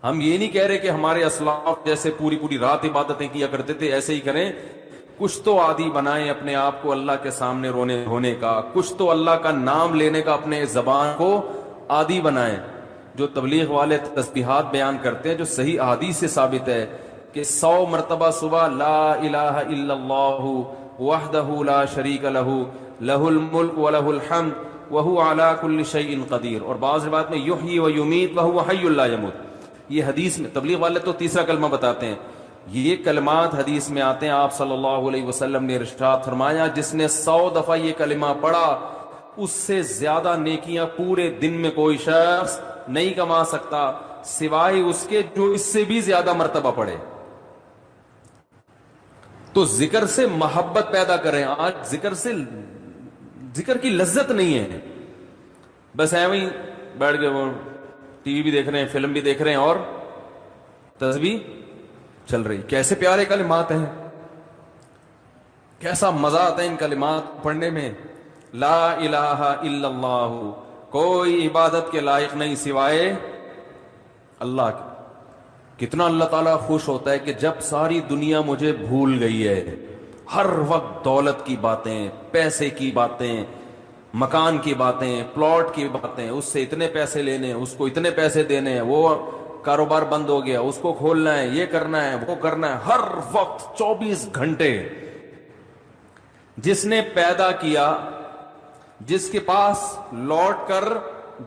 ہم یہ نہیں کہہ رہے کہ ہمارے اسلاف جیسے پوری پوری رات عبادتیں کیا کرتے تھے ایسے ہی کریں. کچھ تو عادی بنائیں اپنے آپ کو اللہ کے سامنے رونے ہونے کا, کچھ تو اللہ کا نام لینے کا اپنے زبان کو عادی بنائیں. جو تبلیغ والے تسبیحات بیان کرتے ہیں, جو صحیح احادیث سے ثابت ہے کہ 100 مرتبہ صبح لا الہ الا اللہ وحدہ لا شریک لہ لہ الملک ولہ الحمد وہو علی کل شیء قدیر, اور بعض روایت میں یحیی و یمیت وہو حی لا یموت. یہ حدیث میں تبلیغ والے تو تیسرا کلمہ بتاتے ہیں, یہ کلمات حدیث میں آتے ہیں. آپ صلی اللہ علیہ وسلم نے ارشاد فرمایا جس نے 100 دفعہ یہ کلمہ پڑھا اس سے زیادہ نیکیاں پورے دن میں کوئی شخص نہیں کما سکتا سوائے اس کے جو اس سے بھی زیادہ مرتبہ پڑھے. تو ذکر سے محبت پیدا کریں. آج ذکر کی لذت نہیں ہے, بس ایویں ہی بیٹھ کے وہ ٹی وی بھی دیکھ رہے ہیں, فلم بھی دیکھ رہے ہیں اور تسبیح چل رہی. کیسے پیارے کلمات ہیں, کیسا مزہ آتا ہے ان کلمات پڑھنے میں. لا الہ الا اللہ, کوئی عبادت کے لائق نہیں سوائے اللہ کی. کتنا اللہ تعالیٰ خوش ہوتا ہے کہ جب ساری دنیا مجھے بھول گئی ہے, ہر وقت دولت کی باتیں, پیسے کی باتیں, مکان کی باتیں, پلاٹ کی باتیں, اس سے اتنے پیسے لینے, اس کو اتنے پیسے دینے, وہ کاروبار بند ہو گیا اس کو کھولنا ہے, یہ کرنا ہے وہ کرنا ہے, ہر وقت 24 گھنٹے. جس نے پیدا کیا, جس کے پاس لوٹ کر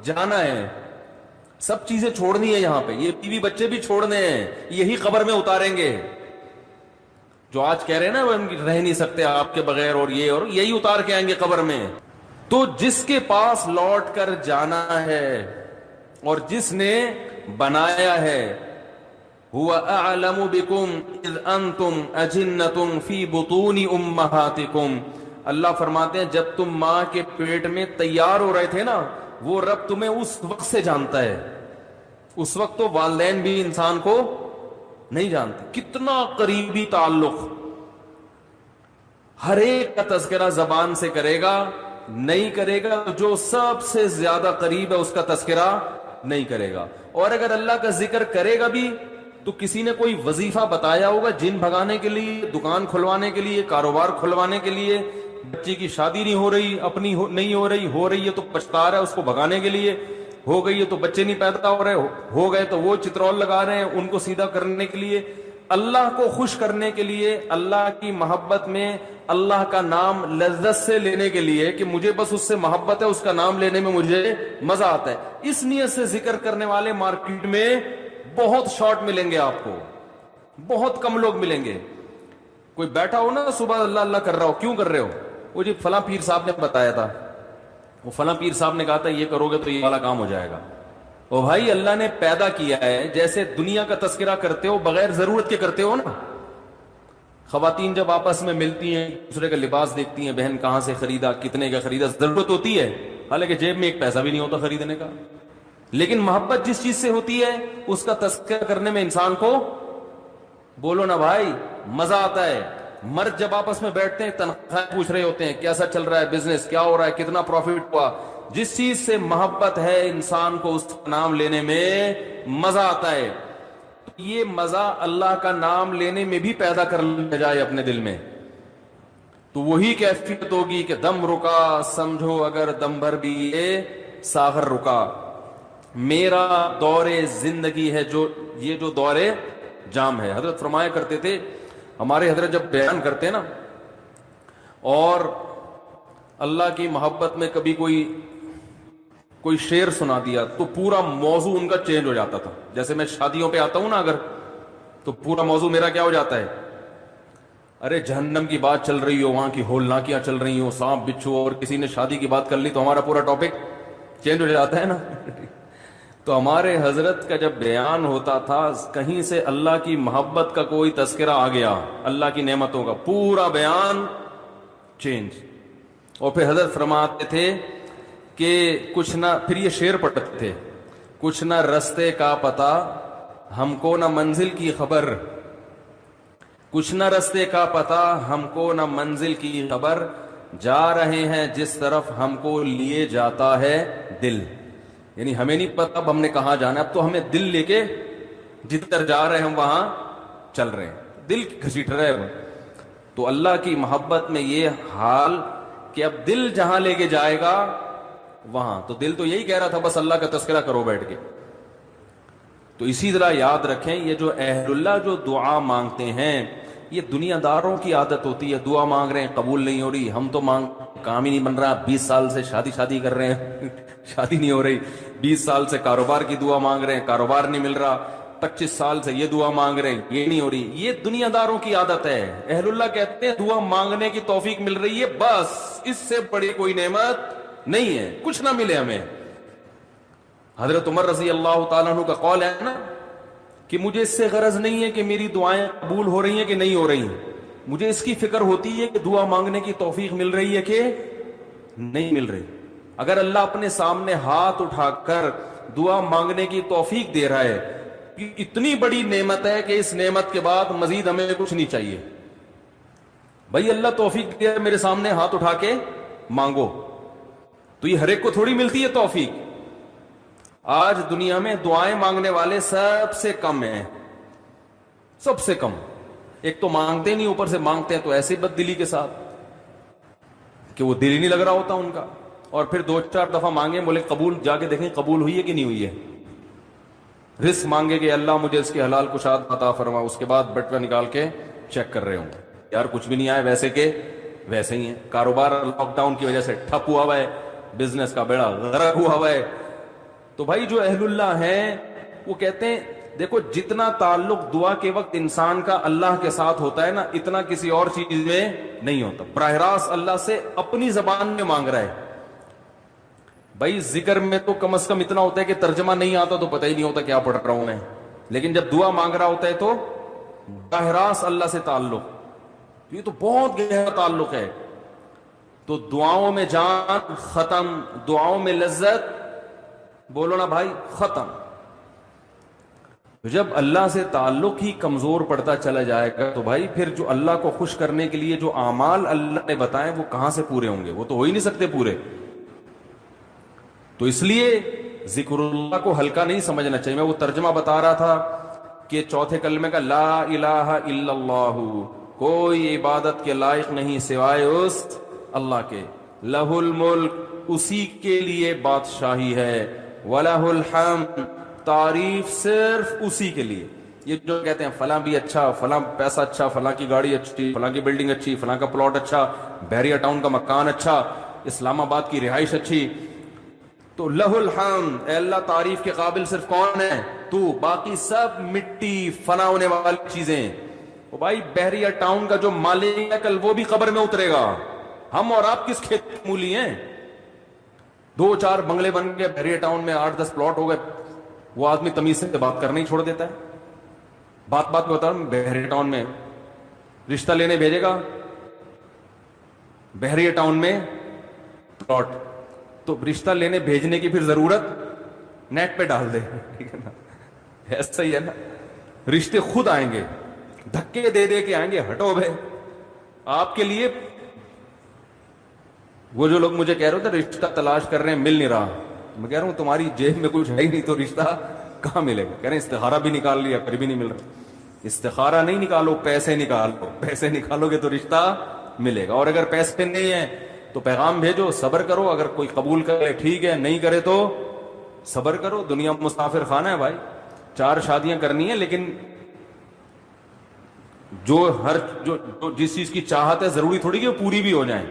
جانا ہے, سب چیزیں چھوڑنی ہے یہاں پہ, یہ بیوی بچے بھی چھوڑنے ہیں, یہی قبر میں اتاریں گے. جو آج کہہ رہے ہیں نا وہ رہ نہیں سکتے آپ کے بغیر, اور یہ اور یہی اتار کے آئیں گے قبر میں. تو جس کے پاس لوٹ کر جانا ہے اور جس نے بنایا ہے, هو اعلم بكم اذ انتم اجنة في بطون امهاتكم, اللہ فرماتے ہیں جب تم ماں کے پیٹ میں تیار ہو رہے تھے نا, وہ رب تمہیں اس وقت سے جانتا ہے. اس وقت تو والدین بھی انسان کو نہیں جانتے. کتنا قریبی تعلق, ہر ایک کا تذکرہ زبان سے کرے گا, نہیں کرے گا جو سب سے زیادہ قریب ہے اس کا تذکرہ نہیں کرے گا. اور اگر اللہ کا ذکر کرے گا بھی تو کسی نے کوئی وظیفہ بتایا ہوگا جن بھگانے کے لیے, دکان کھلوانے کے لیے, کاروبار کھلوانے کے لیے, بچی کی شادی نہیں ہو رہی, اپنی نہیں ہو رہی ہے تو پچھتا رہا ہے اس کو بھگانے کے لیے, ہو گئی ہے تو بچے نہیں پیدا ہو رہے, ہو گئے تو وہ چترول لگا رہے ہیں ان کو سیدھا کرنے کے لیے. اللہ کو خوش کرنے کے لیے, اللہ کی محبت میں اللہ کا نام لذت سے لینے کے لیے کہ مجھے بس اس سے محبت ہے, اس کا نام لینے میں مجھے مزہ آتا ہے, اس نیت سے ذکر کرنے والے مارکیٹ میں بہت شارٹ ملیں گے آپ کو, بہت کم لوگ ملیں گے. کوئی بیٹھا ہو نا صبح اللہ اللہ کر رہا ہو, کیوں کر رہے ہو, وہ جی فلاں پیر صاحب نے بتایا تھا, وہ فلاں پیر صاحب نے کہا تھا یہ کرو گے تو یہ والا کام ہو جائے گا. او بھائی اللہ نے پیدا کیا ہے, جیسے دنیا کا تذکرہ کرتے ہو بغیر ضرورت کے کرتے ہو نا. خواتین جب آپس میں ملتی ہیں دوسرے کا لباس دیکھتی ہیں, بہن کہاں سے خریدا, کتنے کا خریدا, ضرورت ہوتی ہے, حالانکہ جیب میں ایک پیسہ بھی نہیں ہوتا خریدنے کا. لیکن محبت جس چیز سے ہوتی ہے اس کا تذکرہ کرنے میں انسان کو, بولو نا بھائی, مزہ آتا ہے. مرد جب آپس میں بیٹھتے ہیں تنخواہ پوچھ رہے ہوتے ہیں, کیسا چل رہا ہے بزنس, کیا ہو رہا ہے, کتنا پروفٹ ہوا. جس چیز سے محبت ہے انسان کو اس کا نام لینے میں مزہ آتا ہے. یہ مزہ اللہ کا نام لینے میں بھی پیدا کر لیا جائے اپنے دل میں, تو وہی کیفیت ہوگی کہ دم رکا سمجھو اگر دم بھر بھی یہ ساغر رکا. میرا دور زندگی ہے جو یہ جو دور جام ہے. حضرت فرمایا کرتے تھے, ہمارے حضرت جب بیان کرتے نا اور اللہ کی محبت میں کبھی کوئی شعر سنا دیا تو پورا موضوع ان کا چینج ہو جاتا تھا. جیسے میں شادیوں پہ آتا ہوں نا اگر, تو پورا موضوع میرا کیا ہو جاتا ہے, ارے جہنم کی بات چل رہی ہو, وہاں کی ہولناکیاں چل رہی ہو, سانپ بچھو, اور کسی نے شادی کی بات کر لی تو ہمارا پورا ٹاپک چینج ہو جاتا ہے نا. تو ہمارے حضرت کا جب بیان ہوتا تھا کہیں سے اللہ کی محبت کا کوئی تذکرہ آ گیا, اللہ کی نعمتوں کا, پورا بیان چینج. اور پھر حضرت فرماتے تھے کہ کچھ نہ, پھر یہ شعر پڑھتے تھے, کچھ نہ رستے کا پتہ ہم کو نہ منزل کی خبر, کچھ نہ رستے کا پتہ ہم کو نہ منزل کی خبر, جا رہے ہیں جس طرف ہم کو لیے جاتا ہے دل. یعنی ہمیں نہیں پتہ اب ہم نے کہاں جانا, اب تو ہمیں دل لے کے جدھر جا رہے ہیں ہم وہاں چل رہے ہیں, دل گھسیٹ رہے ہیں. تو اللہ کی محبت میں یہ حال کہ اب دل جہاں لے کے جائے گا وہاں, تو دل تو یہی کہہ رہا تھا بس اللہ کا تذکرہ کرو بیٹھ کے. تو اسی طرح یاد رکھیں, یہ جو اہل اللہ جو دعا مانگتے ہیں, یہ دنیا داروں کی عادت ہوتی ہے. دعا مانگ رہے ہیں, قبول نہیں ہو رہی, ہم تو کام ہی نہیں بن رہا, 20 سال سے شادی کر رہے ہیں شادی نہیں ہو رہی, 20 سال سے کاروبار کی دعا مانگ رہے ہیں, کاروبار نہیں مل رہا, 25 سال سے یہ دعا مانگ رہے ہیں, یہ نہیں ہو رہی. یہ دنیا داروں کی عادت ہے. اہل اللہ کہتے ہیں دعا مانگنے کی توفیق مل رہی ہے, بس اس سے بڑی کوئی نعمت نہیں ہے, کچھ نہ ملے ہمیں. حضرت عمر رضی اللہ تعالیٰ عنہ کا قول ہے نا کہ مجھے اس سے غرض نہیں ہے کہ میری دعائیں قبول ہو رہی ہیں کہ نہیں ہو رہی ہیں, مجھے اس کی فکر ہوتی ہے کہ دعا مانگنے کی توفیق مل رہی ہے کہ نہیں مل رہی. اگر اللہ اپنے سامنے ہاتھ اٹھا کر دعا مانگنے کی توفیق دے رہا ہے, اتنی بڑی نعمت ہے کہ اس نعمت کے بعد مزید ہمیں کچھ نہیں چاہیے. بھائی اللہ توفیق دے میرے سامنے ہاتھ اٹھا کے مانگو, تو یہ ہر ایک کو تھوڑی ملتی ہے توفیق. آج دنیا میں دعائیں مانگنے والے سب سے کم ہیں, سب سے کم. ایک تو مانگتے نہیں, اوپر سے مانگتے ہیں تو ایسی بد دلی کے ساتھ کہ وہ دل ہی نہیں لگ رہا ہوتا ان کا, اور پھر 2-4 دفعہ مانگے, بولے قبول, جا کے دیکھیں قبول ہوئی ہے کہ نہیں ہوئی ہے. رزق مانگے کہ اللہ مجھے اس کے حلال کشاد عطا فرما, اس کے بعد بٹوا نکال کے چیک کر رہے ہوں, یار کچھ بھی نہیں آئے, ویسے کہ ویسے ہی ہیں. کاروبار لاک ڈاؤن کی وجہ سے ٹھپ ہوا ہوا ہے, بزنس کا بیڑا غرق ہوا ہوا ہے. تو بھائی جو اہل اللہ ہیں وہ کہتے ہیں دیکھو جتنا تعلق دعا کے وقت انسان کا اللہ کے ساتھ ہوتا ہے نا, اتنا کسی اور چیز میں نہیں ہوتا. براہ راست اللہ سے اپنی زبان میں مانگ رہا ہے. بھائی ذکر میں تو کم از کم اتنا ہوتا ہے کہ ترجمہ نہیں آتا تو پتہ ہی نہیں ہوتا کیا پڑھ رہا ہوں میں, لیکن جب دعا مانگ رہا ہوتا ہے تو براہ راست اللہ سے تعلق, یہ تو بہت گہرا تعلق ہے. تو دعاؤں میں جان ختم, دعاؤں میں لذت, بولو نا بھائی, ختم. جب اللہ سے تعلق ہی کمزور پڑتا چلا جائے گا تو بھائی پھر جو اللہ کو خوش کرنے کے لیے جو اعمال اللہ نے بتائے وہ کہاں سے پورے ہوں گے, وہ تو ہو ہی نہیں سکتے پورے. تو اس لیے ذکر اللہ کو ہلکا نہیں سمجھنا چاہیے. میں وہ ترجمہ بتا رہا تھا کہ چوتھے کلمے کا لا الہ الا اللہ, کوئی عبادت کے لائق نہیں سوائے اس اللہ کے, لہ الملک, اسی کے لیے بادشاہی ہے, وَلَهُ الْحَمْدُ, تعریف صرف اسی کے لیے. یہ جو کہتے ہیں فلاں بھی اچھا, فلاں پیسہ اچھا, فلاں کی گاڑی اچھی, فلاں کی بلڈنگ اچھی, فلاں کا پلاٹ اچھا, بحریہ ٹاؤن کا مکان اچھا, اسلام آباد کی رہائش اچھی, تو لہ الحمد, اے اللہ تعریف کے قابل صرف کون ہے تو, باقی سب مٹی فنا ہونے والی چیزیں. وہ بھائی بحریہ ٹاؤن کا جو مالک ہے کل وہ بھی قبر میں اترے گا, ہم اور آپ کس کھیت مولی ہیں. 2-4 بنگلے بن گئے بحریہ ٹاؤن میں, 8-10 پلاٹ ہو گئے, وہ آدمی تمیز سے بات کرنا ہی چھوڑ دیتا ہے. بات میں بتا رہا ہوں, بحریہ ٹاؤن میں رشتہ لینے بھیجے گا, بحریہ ٹاؤن میں پلاٹ, تو رشتہ لینے بھیجنے کی پھر ضرورت نیٹ پہ ڈال دے, ٹھیک ہے نا, ایسا ہی ہے نا. رشتے خود آئیں گے, دھکے دے دے کے آئیں گے, ہٹو بھائی آپ کے لیے. وہ جو لوگ مجھے کہہ رہے تھے رشتہ تلاش کر رہے ہیں مل نہیں رہا, میں کہہ رہا ہوں تمہاری جیب میں کچھ ہے ہی نہیں تو رشتہ کہاں ملے گا. کہہ رہے ہیں استخارہ بھی نکال لیا پھر بھی نہیں مل رہا. استخارہ نہیں نکالو, پیسے نکالو, پیسے نکالو گے تو رشتہ ملے گا. اور اگر پیسے نہیں ہیں تو پیغام بھیجو, صبر کرو, اگر کوئی قبول کرے ٹھیک ہے, نہیں کرے تو صبر کرو. دنیا مسافر خانہ ہے بھائی, 4 شادیاں کرنی ہے, لیکن جو جس چیز کی چاہت ہے ضروری تھوڑی کہ وہ پوری بھی ہو جائیں.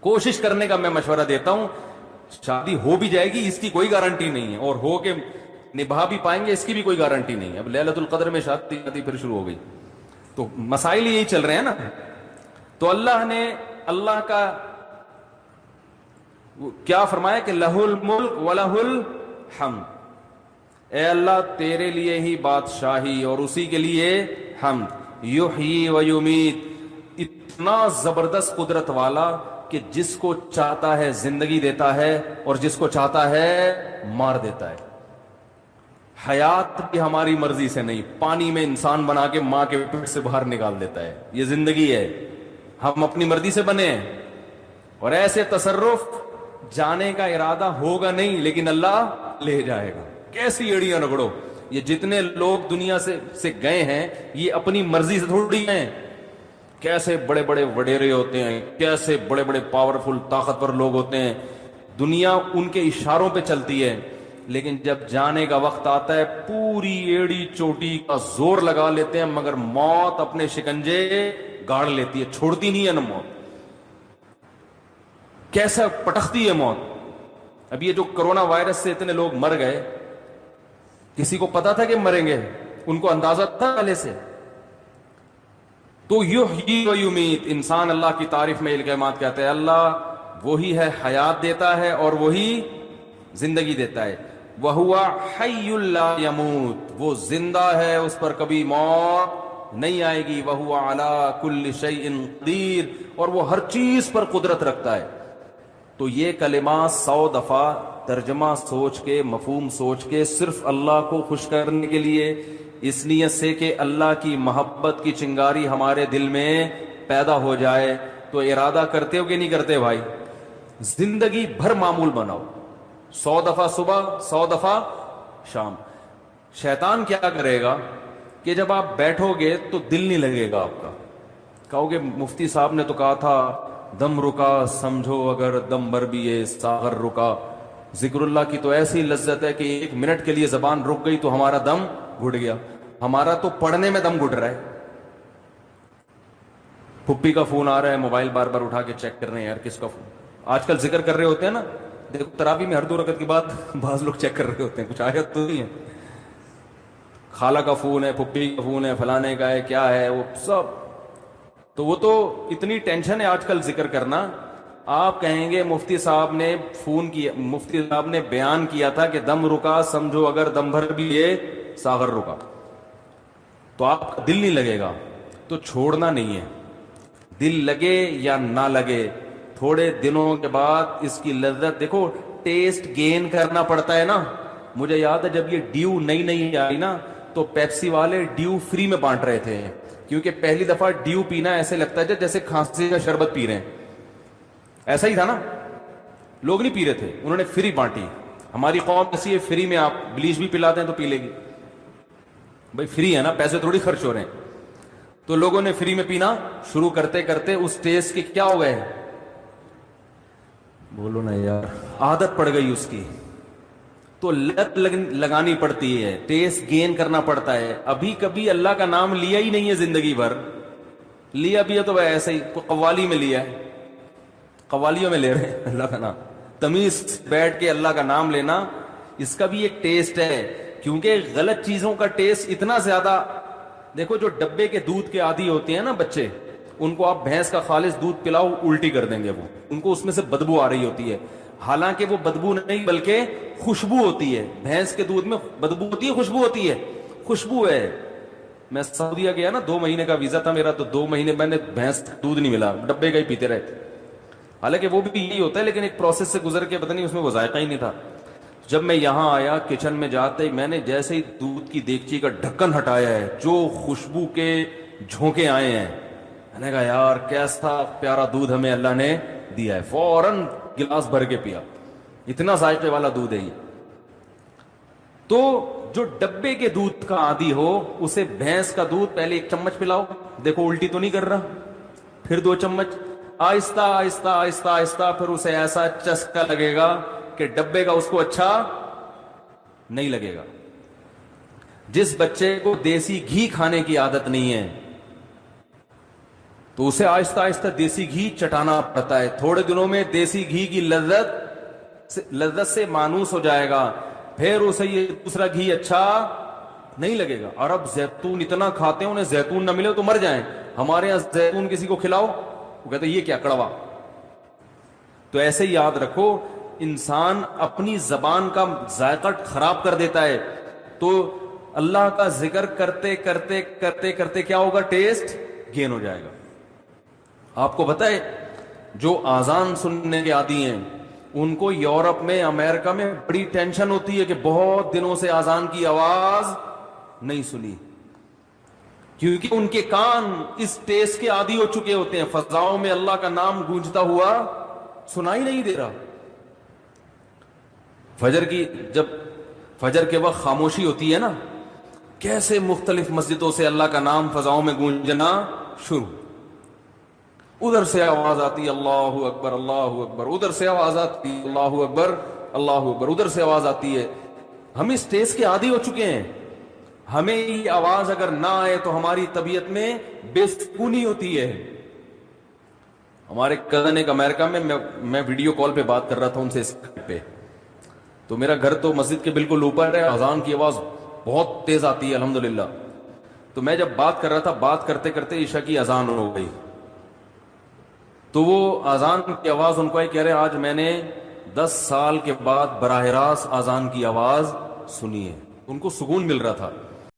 کوشش کرنے کا میں مشورہ دیتا ہوں. شادی ہو بھی جائے گی اس کی کوئی گارنٹی نہیں ہے, اور ہو کے نبھا بھی پائیں گے اس کی بھی کوئی گارنٹی نہیں ہے. اب لیلۃ القدر میں شادی پھر شروع ہو گئی, تو مسائل یہی چل رہے ہیں نا. تو اللہ نے اللہ کا کیا فرمایا کہ لہ الملک ولہ الحمد, اے اللہ تیرے لیے ہی بادشاہی اور اسی کے لیے حمد. یحیی و یمیت, اتنا زبردست قدرت والا کہ جس کو چاہتا ہے زندگی دیتا ہے اور جس کو چاہتا ہے مار دیتا ہے. حیات بھی ہماری مرضی سے نہیں, پانی میں انسان بنا کے ماں کے پیٹ سے باہر نکال دیتا ہے. یہ زندگی ہے, ہم اپنی مرضی سے بنے ہیں. اور ایسے تصرف جانے کا ارادہ ہوگا نہیں, لیکن اللہ لے جائے گا. کیسی ایڑیاں رگڑو, یہ جتنے لوگ دنیا سے گئے ہیں یہ اپنی مرضی سے تھوڑی ہیں. کیسے بڑے بڑے وڈیرے ہوتے ہیں, کیسے بڑے بڑے پاورفل طاقتور لوگ ہوتے ہیں, دنیا ان کے اشاروں پہ چلتی ہے. لیکن جب جانے کا وقت آتا ہے پوری ایڑی چوٹی کا زور لگا لیتے ہیں, مگر موت اپنے شکنجے گاڑ لیتی ہے, چھوڑتی نہیں ہے نا موت. کیسا پٹکتی ہے موت. اب یہ جو کرونا وائرس سے اتنے لوگ مر گئے, کسی کو پتا تھا کہ مریں گے؟ ان کو اندازہ تھا پہلے سے؟ تو یحیی و یمیت, انسان اللہ کی تعریف میں الکلمات کہتے ہیں, اللہ وہی ہے حیات دیتا ہے اور وہی زندگی دیتا ہے. وَهُوَ حَيٌّ لَا يَمُوتُ, وہ زندہ ہے, اس پر کبھی موت نہیں آئے گی. وَهُوَ عَلَى كُلِّ شَيْءٍ قَدِيرٌ, اور وہ ہر چیز پر قدرت رکھتا ہے. تو یہ کلمات 100 دفعہ ترجمہ سوچ کے, مفہوم سوچ کے, صرف اللہ کو خوش کرنے کے لیے, اس نیت سے کہ اللہ کی محبت کی چنگاری ہمارے دل میں پیدا ہو جائے. تو ارادہ کرتے ہو کہ نہیں کرتے بھائی؟ زندگی بھر معمول بناؤ, 100 دفعہ صبح, 100 دفعہ شام. شیطان کیا کرے گا کہ جب آپ بیٹھو گے تو دل نہیں لگے گا آپ کا. کہو گے مفتی صاحب نے تو کہا تھا دم رکا سمجھو اگر دم بھر بھی یہ ساغر رکا. ذکر اللہ کی تو ایسی لذت ہے کہ 1 منٹ کے لیے زبان رک گئی تو ہمارا دم گھٹ گیا. ہمارا تو پڑھنے میں دم گھٹ رہا ہے. پھپھی کا فون آ رہا ہے, موبائل بار بار اٹھا کے چیک کر رہے ہیں, یار کس کا فون. آج کل ذکر کر رہے ہوتے ہیں نا, دیکھو تراوی میں ہر 2 رکعت کے بعد بعض لوگ چیک کر رہے ہوتے ہیں, کچھ آیت تو نہیں ہے. خالہ کا فون ہے, پھپھی کا فون ہے, فلانے کا ہے, کیا ہے وہ سب. تو وہ تو اتنی ٹینشن ہے آج کل ذکر کرنا. آپ کہیں گے مفتی صاحب نے فون کیا, مفتی صاحب نے بیان کیا تھا کہ دم رکا سمجھو اگر دم بھر بھی یہ ساغر رکا, تو آپ کا دل نہیں لگے گا. تو چھوڑنا نہیں ہے, دل لگے یا نہ لگے, تھوڑے دنوں کے بعد اس کی لذت دیکھو, ٹیسٹ گین کرنا پڑتا ہے نا. مجھے یاد ہے جب یہ ڈیو نئی آئی نا تو پیپسی والے ڈیو فری میں بانٹ رہے تھے, کیونکہ پہلی دفعہ ڈیو پینا ایسے لگتا ہے جیسے کھانسی کا شربت پی رہے ہیں. ایسا ہی تھا نا, لوگ نہیں پی رہے تھے, انہوں نے فری بانٹی. ہماری قوم ایسی ہے, فری میں آپ بلیچ بھی پلاتے ہیں تو پی لے گی. بھائی فری ہے نا, پیسے تھوڑی خرچ ہو رہے ہیں. تو لوگوں نے فری میں پینا شروع کرتے کرتے اس ٹیسٹ کے کیا ہو گئے, بولو نا یار, عادت پڑ گئی اس کی. تو لت لگانی پڑتی ہے, ٹیسٹ گین کرنا پڑتا ہے. ابھی کبھی اللہ کا نام لیا ہی نہیں ہے زندگی بھر, لیا بھی ہے تو ایسے ہی قوالی میں لیا ہے, قوالیوں میں لے رہے ہیں اللہ کا نام. تمیز بیٹھ کے اللہ کا نام لینا, اس کا بھی ایک ٹیسٹ ہے. کیونکہ غلط چیزوں کا ٹیسٹ اتنا زیادہ, دیکھو جو ڈبے کے دودھ کے عادی ہوتے ہیں نا بچے, ان کو آپ بھینس کا خالص دودھ پلاؤ الٹی کر دیں گے وہ, ان کو اس میں سے بدبو آ رہی ہوتی ہے. حالانکہ وہ بدبو نہیں بلکہ خوشبو ہوتی ہے. بھینس کے دودھ میں بدبو ہوتی ہے, خوشبو ہوتی ہے, خوشبو ہے. میں سعودیہ گیا نا, 2 مہینے کا ویزا تھا میرا, تو 2 مہینے میں نے بھینس دودھ نہیں ملا, ڈبے کا ہی پیتے رہے. حالانکہ وہ بھی یہی ہوتا ہے, لیکن ایک پروسیس سے گزر کے پتہ نہیں اس میں وہ ذائقہ ہی نہیں تھا. جب میں یہاں آیا کچن میں جاتے ہی میں نے جیسے ہی دودھ کی دیگچی کا ڈھکن ہٹایا ہے, جو خوشبو کے جھونکے آئے ہیں, میں نے کہا یار کیسا پیارا دودھ ہمیں اللہ نے دیا ہے. فوراً گلاس بھر کے پیا, اتنا ذائقے والا دودھ ہے یہ. تو جو ڈبے کے دودھ کا عادی ہو اسے بھینس کا دودھ پہلے 1 چمچ پلاؤ, دیکھو الٹی تو نہیں کر رہا, پھر 2 چمچ, آہستہ آہستہ آہستہ آہستہ, پھر اسے ایسا چسکا لگے گا کہ ڈبے کا اس کو اچھا نہیں لگے گا. جس بچے کو دیسی گھی کھانے کی عادت نہیں ہے تو اسے آہستہ آہستہ دیسی گھی چٹانا پڑتا ہے. تھوڑے دنوں میں دیسی گھی کی لذت سے مانوس ہو جائے گا, پھر اسے یہ دوسرا گھی اچھا نہیں لگے گا. عرب زیتون اتنا کھاتے ہیں, انہیں زیتون نہ ملے تو مر جائیں. ہمارے یہاں زیتون کسی کو کھلاؤ وہ کہتے ہیں یہ کیا کڑوا. تو ایسے ہی یاد رکھو, انسان اپنی زبان کا ذائقہ خراب کر دیتا ہے. تو اللہ کا ذکر کرتے کرتے کرتے کرتے کیا ہوگا, ٹیسٹ گین ہو جائے گا. آپ کو پتہ ہے جو آزان سننے کے عادی ہیں ان کو یورپ میں, امریکہ میں بڑی ٹینشن ہوتی ہے کہ بہت دنوں سے آزان کی آواز نہیں سنی, کیونکہ ان کے کان اس ٹیسٹ کے عادی ہو چکے ہوتے ہیں. فضاؤں میں اللہ کا نام گونجتا ہوا سنائی نہیں دے رہا. جب فجر کے وقت خاموشی ہوتی ہے نا, کیسے مختلف مسجدوں سے اللہ کا نام فضاؤں میں گونجنا شروع. ادھر سے آواز آتی اللہ اکبر اللہ اکبر, ادھر سے آواز آتی اللہ اکبر اللہ اکبر, ادھر سے آواز آتی ہے. ہم اس ٹیس کے عادی ہو چکے ہیں. ہمیں یہ آواز اگر نہ آئے تو ہماری طبیعت میں بے سکونی ہوتی ہے. ہمارے کزن ایک امریکہ میں ویڈیو کال پہ بات کر رہا تھا ان سے اسکائپ پہ, تو میرا گھر تو مسجد کے بالکل اوپر ہے, اذان کی آواز بہت تیز آتی ہے الحمدللہ. تو میں جب بات کر رہا تھا, بات کرتے کرتے عشاء کی اذان ہو گئی, تو وہ اذان کی آواز ان کو کہہ رہے آج میں نے 10 سال کے بعد براہ راست اذان کی آواز سنی ہے. ان کو سکون مل رہا تھا.